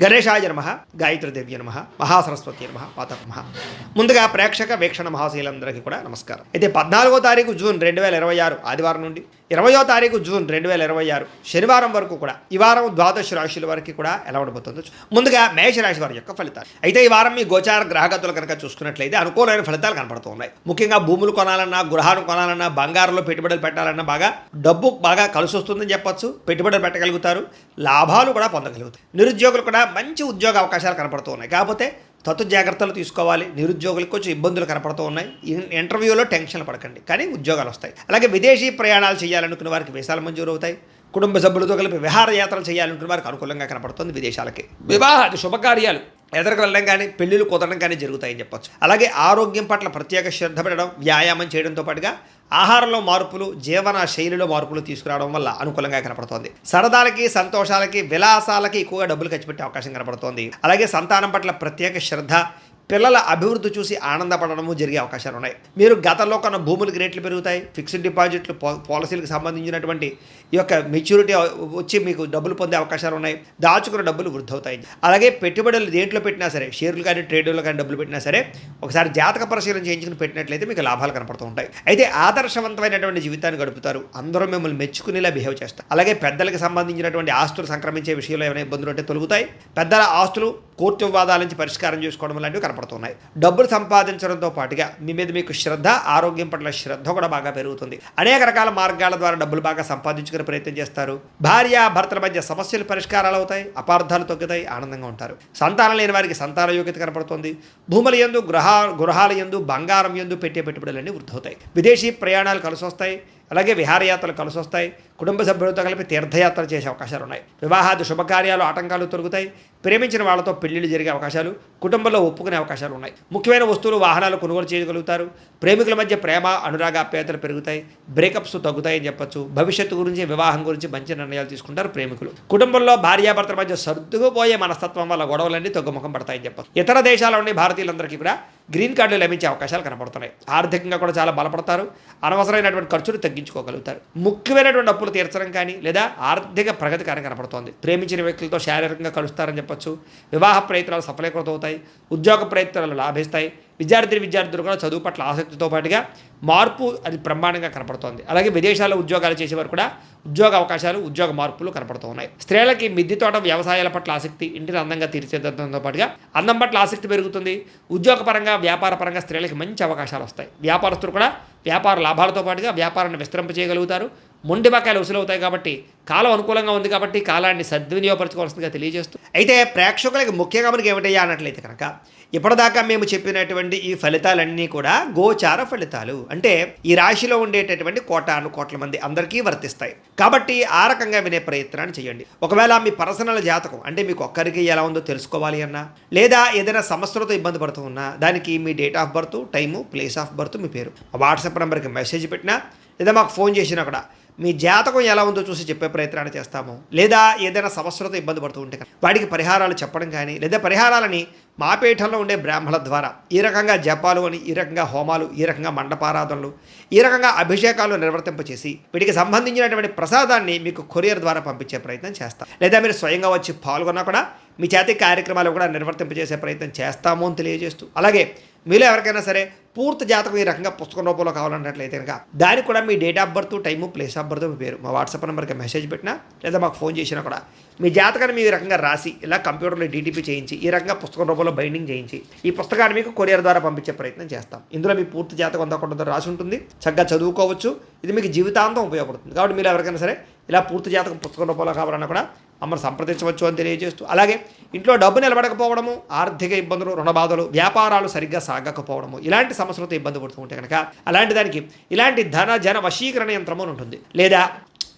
గణేశాయ నమః, గాయత్రీదేవ్య నమః, మహాసరస్వతి నమః, పాతక నమః. ముందుగా ప్రేక్షక వీక్షణ మహాశీలందరికీ కూడా నమస్కారం. అయితే 14వ తారీఖు జూన్ 2026 ఆదివారం నుండి 20వ తారీఖు జూన్ 2026 శనివారం వరకు కూడా ఈ వారం ద్వాదశ రాశుల వరకు కూడా ఎలా ఉండబోతుందో ముందుగా మేషరాశి వారి యొక్క ఫలితాలు. అయితే ఈ వారం మీ గోచార గ్రహగతులు కనుక చూసుకున్నట్లయితే అనుకూలమైన ఫలితాలు కనపడుతూ ఉన్నాయి. ముఖ్యంగా భూములు కొనాలన్నా, గృహాలు కొనాలన్నా, బంగారంలో పెట్టుబడులు పెట్టాలన్నా డబ్బు బాగా కలిసి వస్తుందని చెప్పొచ్చు. పెట్టుబడులు పెట్టగలుగుతారు, లాభాలు కూడా పొందగలుగుతారు. నిరుద్యోగులు కూడా మంచి ఉద్యోగ అవకాశాలు కనపడుతూ ఉన్నాయి. కాకపోతే తత్తు జాగ్రత్తలు తీసుకోవాలి. నిరుద్యోగులకు కొంచెం ఇబ్బందులు కనపడుతూ ఉన్నాయి. ఇంటర్వ్యూలో టెన్షన్లు పడకండి, కానీ ఉద్యోగాలు వస్తాయి. అలాగే విదేశీ ప్రయాణాలు చేయాలనుకున్న వారికి వీసాలు మంజూరు అవుతాయి. కుటుంబ సభ్యులతో కలిపి విహారయాత్రలు చేయాలనుకున్న వారికి అనుకూలంగా కనపడుతుంది. విదేశాలకి వివాహాది శుభకార్యాలు ఎదురుకు వెళ్ళడం కానీ, పెళ్లిళ్ళు కుదరడం కానీ జరుగుతాయని చెప్పొచ్చు. అలాగే ఆరోగ్యం పట్ల ప్రత్యేక శ్రద్ధ పెట్టడం, వ్యాయామం చేయడంతో పాటుగా ఆహారంలో మార్పులు, జీవన శైలిలో మార్పులు తీసుకురావడం వల్ల అనుకూలంగా కనపడుతోంది. సరదాలకి, సంతోషాలకి, విలాసాలకి ఎక్కువగా డబ్బులు ఖర్చు పెట్టే అవకాశం కనపడుతోంది. అలాగే సంతానం పట్ల ప్రత్యేక శ్రద్ధ, పిల్లల అభివృద్ధి చూసి ఆనందపడడము జరిగే అవకాశాలు ఉన్నాయి. మీరు గతంలో కొన్న భూములకి రేట్లు పెరుగుతాయి. ఫిక్స్డ్ డిపాజిట్లు, పాలసీలకు సంబంధించినటువంటి ఈ యొక్క మెచ్యూరిటీ వచ్చి మీకు డబ్బులు పొందే అవకాశాలు ఉన్నాయి. దాచుకున్న డబ్బులు వృద్ధి అవుతాయి. అలాగే పెట్టుబడులు దేంట్లో పెట్టినా సరే, షేర్లు కానీ, ట్రేడ్లో కానీ డబ్బులు పెట్టినా సరే ఒకసారి జాతక పరిశీలన చేయించుకుని పెట్టినట్లయితే మీకు లాభాలు కనపడుతూ ఉంటాయి. అయితే ఆదర్శవంతమైనటువంటి జీవితాన్ని గడుపుతారు. అందరూ మిమ్మల్ని మెచ్చుకునేలా బిహేవ్ చేస్తారు. అలాగే పెద్దలకు సంబంధించినటువంటి ఆస్తులు సంక్రమించే విషయంలో ఏమైనా ఇబ్బందులు ఉంటే తొలగుతాయి. పెద్దల ఆస్తులు కోర్టు వివాదాల నుంచి పరిష్కారం చేసుకోవడం లాంటివి కనపడుతున్నాయి. డబ్బులు సంపాదించడంతో పాటుగా మీ మీద మీకు శ్రద్ధ, ఆరోగ్యం పట్ల శ్రద్ధ కూడా బాగా పెరుగుతుంది. అనేక రకాల మార్గాల ద్వారా డబ్బులు బాగా సంపాదించుకునే ప్రయత్నం చేస్తారు. భార్య భర్తల మధ్య సమస్యలు పరిష్కారాలు అవుతాయి. అపార్థాలు తగ్గుతాయి. ఆనందంగా ఉంటారు. సంతానం లేని వారికి సంతాన యోగ్యత కనపడుతుంది. భూముల యందు, గృహాల యందు, బంగారం యందు పెట్టే పెట్టుబడులన్నీ వృద్ధి అవుతాయి. విదేశీ ప్రయాణాలు కలిసి వస్తాయి. అలాగే విహారయాత్రలు కలిసి వస్తాయి. కుటుంబ సభ్యులతో కలిపి తీర్థయాత్రలు చేసే అవకాశాలు ఉన్నాయి. వివాహాది శుభకార్యాలు, ఆటంకాలు తొలగుతాయి. ప్రేమించిన వాళ్ళతో పెళ్లిళ్ళు జరిగే అవకాశాలు, కుటుంబంలో ఒప్పుకునే అవకాశాలు ఉన్నాయి. ముఖ్యమైన వస్తువులు, వాహనాలు కొనుగోలు చేయగలుగుతారు. ప్రేమికుల మధ్య ప్రేమ, అనురాగాప్యాయతలు పెరుగుతాయి. బ్రేకప్స్ తగ్గుతాయని చెప్పొచ్చు. భవిష్యత్తు గురించి, వివాహం గురించి మంచి నిర్ణయాలు తీసుకుంటారు ప్రేమికులు. కుటుంబంలో భార్యాభర్తల మధ్య సర్దుకుపోయే మనస్తత్వం వల్ల గొడవలన్నీ తగ్గుముఖం పడతాయని చెప్పచ్చు. ఇతర దేశాల నుండి భారతీయులందరికీ కూడా గ్రీన్ కార్డులు లభించే అవకాశాలు కనపడుతున్నాయి. ఆర్థికంగా కూడా చాలా బలపడతారు. అనవసరమైనటువంటి ఖర్చులు తగ్గించుకోగలుగుతారు. ముఖ్యమైనటువంటి అప్పులు తీర్చడం కానీ, లేదా ఆర్థిక ప్రగతి కానీ కనపడుతోంది. ప్రేమించిన వ్యక్తులతో శారీరకంగా కలుస్తారని చెప్పొచ్చు. వివాహ ప్రయత్నాలు సఫలీకృతం అవుతాయి. ఉద్యోగ ప్రయత్నాలు లాభిస్తాయి. విద్యార్థులు కూడా చదువు పట్ల ఆసక్తితో పాటుగా మార్పు అది బ్రహ్మాండంగా కనపడుతోంది. అలాగే విదేశాల్లో ఉద్యోగాలు చేసేవారు కూడా ఉద్యోగ అవకాశాలు, ఉద్యోగ మార్పులు కనపడుతూ ఉన్నాయి. స్త్రీలకి మిద్దె తోట, వ్యవసాయాల పట్ల ఆసక్తి, ఇంటిని అందంగా తీర్చిదిద్దడంతో పాటుగా అందం పట్ల ఆసక్తి పెరుగుతుంది. ఉద్యోగపరంగా, వ్యాపారపరంగా స్త్రీలకి మంచి అవకాశాలు వస్తాయి. వ్యాపారస్తులు కూడా వ్యాపార లాభాలతో పాటుగా వ్యాపారాన్ని విస్తరింపజేయగలుగుతారు. మొండి బకాయిలు వసూలవుతాయి. కాబట్టి కాలం అనుకూలంగా ఉంది కాబట్టి కాలాన్ని సద్వినియోగపరచుకోవాల్సిందిగా తెలియజేస్తూ, అయితే ప్రేక్షకులకి ముఖ్యంగా మనకి ఏమిటయ్యా అన్నట్లయితే కనుక ఇప్పటిదాకా మేము చెప్పినటువంటి ఈ ఫలితాలన్నీ కూడా గోచార ఫలితాలు. అంటే ఈ రాశిలో ఉండేటటువంటి కోట్ల మంది అందరికీ వర్తిస్తాయి. కాబట్టి ఆ రకంగా వినే ప్రయత్నాన్ని చేయండి. ఒకవేళ మీ పర్సనల్ జాతకం అంటే మీకు ఒక్కరికి ఎలా ఉందో తెలుసుకోవాలి అన్నా, లేదా ఏదైనా సమస్యలతో ఇబ్బంది పడుతూ ఉన్నా, దానికి మీ date of birth, time, place of birth, మీ పేరు వాట్సాప్ నెంబర్కి మెసేజ్ పెట్టినా, లేదా మాకు ఫోన్ చేసినా కూడా మీ జాతకం ఎలా ఉందో చూసి చెప్పే ప్రయత్నాన్ని చేస్తాము. లేదా ఏదైనా సమస్యలతో ఇబ్బంది పడుతూ ఉంటే వాటికి పరిహారాలు చెప్పడం కానీ, లేదా పరిహారాలని మా పీఠంలో ఉండే బ్రాహ్మణుల ద్వారా ఈ రకంగా జపాలు అని, ఈ రకంగా హోమాలు, ఈ రకంగా మండపారాధనలు, ఈ రకంగా అభిషేకాలు నిర్వర్తింపచేసి వీటికి సంబంధించినటువంటి ప్రసాదాన్ని మీకు కొరియర్ ద్వారా పంపించే ప్రయత్నం చేస్తాం. లేదా మీరు స్వయంగా వచ్చి పాల్గొన్నా కూడా మీ చేతి కార్యక్రమాలు కూడా నిర్వర్తింపజేసే ప్రయత్నం చేస్తాము అని తెలియజేస్తూ, అలాగే మీలో ఎవరికైనా సరే పూర్తి జాతకం ఈ రకంగా పుస్తకం రూపంలో కావాలన్నట్లయితే కనుక దానికి కూడా మీ date of birth, time, place of birth, మీ పేరు మా వాట్సాప్ నెంబర్కి మెసేజ్ పెట్టినా, లేదా మాకు ఫోన్ చేసినా కూడా మీ జాతకాన్ని మీ రకంగా రాసి ఇలా కంప్యూటర్లో డీటీపీ చేయించి ఈ రకంగా పుస్తకం రూపంలో బైండింగ్ చేయించి ఈ పుస్తకాన్ని మీకు కొరియర్ ద్వారా పంపించే ప్రయత్నం చేస్తాం. ఇందులో మీ పూర్తి జాతకం అంతా కొంత రాసి ఉంటుంది. చక్కగా చదువుకోవచ్చు. ఇది మీకు జీవితాంతం ఉపయోగపడుతుంది. కాబట్టి మీరు ఎవరికైనా సరే ఇలా పూర్తి జాతకం పుస్తకం రూపంలో కావాలన్నా కూడా మమ్మల్ని సంప్రదించవచ్చు అని తెలియజేస్తూ, అలాగే ఇంట్లో డబ్బు నిలబడకపోవడము, ఆర్థిక ఇబ్బందులు, రుణ బాధలు, వ్యాపారాలు సరిగ్గా సాగకపోవడము, ఇలాంటి సమస్యలతో ఇబ్బంది పడుతూ ఉంటే కనుక అలాంటి దానికి ఇలాంటి జన వశీకరణ యంత్రము ఉంటుంది. లేదా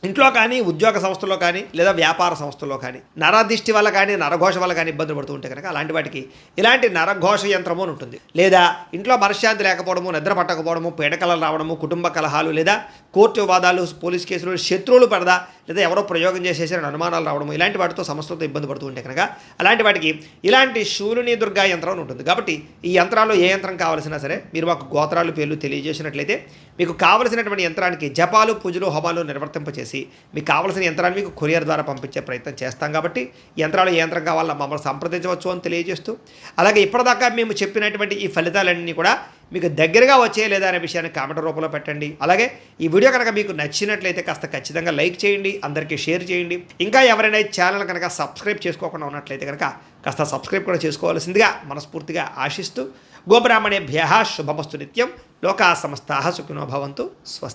ఇంట్లో కానీ, ఉద్యోగ సంస్థల్లో కానీ, లేదా వ్యాపార సంస్థల్లో కానీ నరదిష్టి వల్ల కానీ, నరఘోష వల్ల కానీ ఇబ్బందులు పడుతూ ఉంటే కనుక అలాంటి వాటికి ఇలాంటి నరఘోష యంత్రము అని ఉంటుంది. లేదా ఇంట్లో మనశ్శాంతి లేకపోవడము, నిద్ర పట్టకపోవడము, పీడకలలు రావడము, కుటుంబ కలహాలు, లేదా కోర్టు వివాదాలు, పోలీస్ కేసులు, శత్రువులు పడదా, లేదా ఎవరో ప్రయోగం చేసేసిన అనుమానాలు రావడము, ఇలాంటి వాటితో సమస్యలతో ఇబ్బంది పడుతూ ఉంటే కనుక అలాంటి వాటికి ఇలాంటి శూలిని దుర్గా యంత్రం ఉంటుంది. కాబట్టి ఈ యంత్రాల్లో ఏ యంత్రం కావాల్సినా సరే మీరు మాకు గోత్రాలు, పేర్లు తెలియజేసినట్లయితే మీకు కావలసినటువంటి యంత్రానికి జపాలు, పూజలు, హోమాలు నిర్వర్తింపచేసి చేసి మీకు కావాల్సిన యంత్రాన్ని మీకు కొరియర్ ద్వారా పంపించే ప్రయత్నం చేస్తాం కాబట్టి యంత్రాలు ఏ యంత్రం కావాలన్నా మమ్మల్ని సంప్రదించవచ్చు అని తెలియజేస్తూ, అలాగే ఇప్పటిదాకా మేము చెప్పినటువంటి ఈ ఫలితాలన్నీ కూడా మీకు దగ్గరగా వచ్చే లేదా అనే విషయాన్ని కామెంట్ రూపంలో పెట్టండి. అలాగే ఈ వీడియో కనుక మీకు నచ్చినట్లయితే కాస్త ఖచ్చితంగా లైక్ చేయండి, అందరికీ షేర్ చేయండి. ఇంకా ఎవరైనా ఈ ఛానల్ కనుక సబ్స్క్రైబ్ చేసుకోకుండా ఉన్నట్లయితే కనుక కాస్త సబ్స్క్రైబ్ కూడా చేసుకోవాల్సిందిగా మనస్ఫూర్తిగా ఆశిస్తూ, గోబ్రాహ్మణేభ్యః శుభమస్తు నిత్యం, లోకా సమస్తాః సుఖినో భవంతు. స్వస్తి.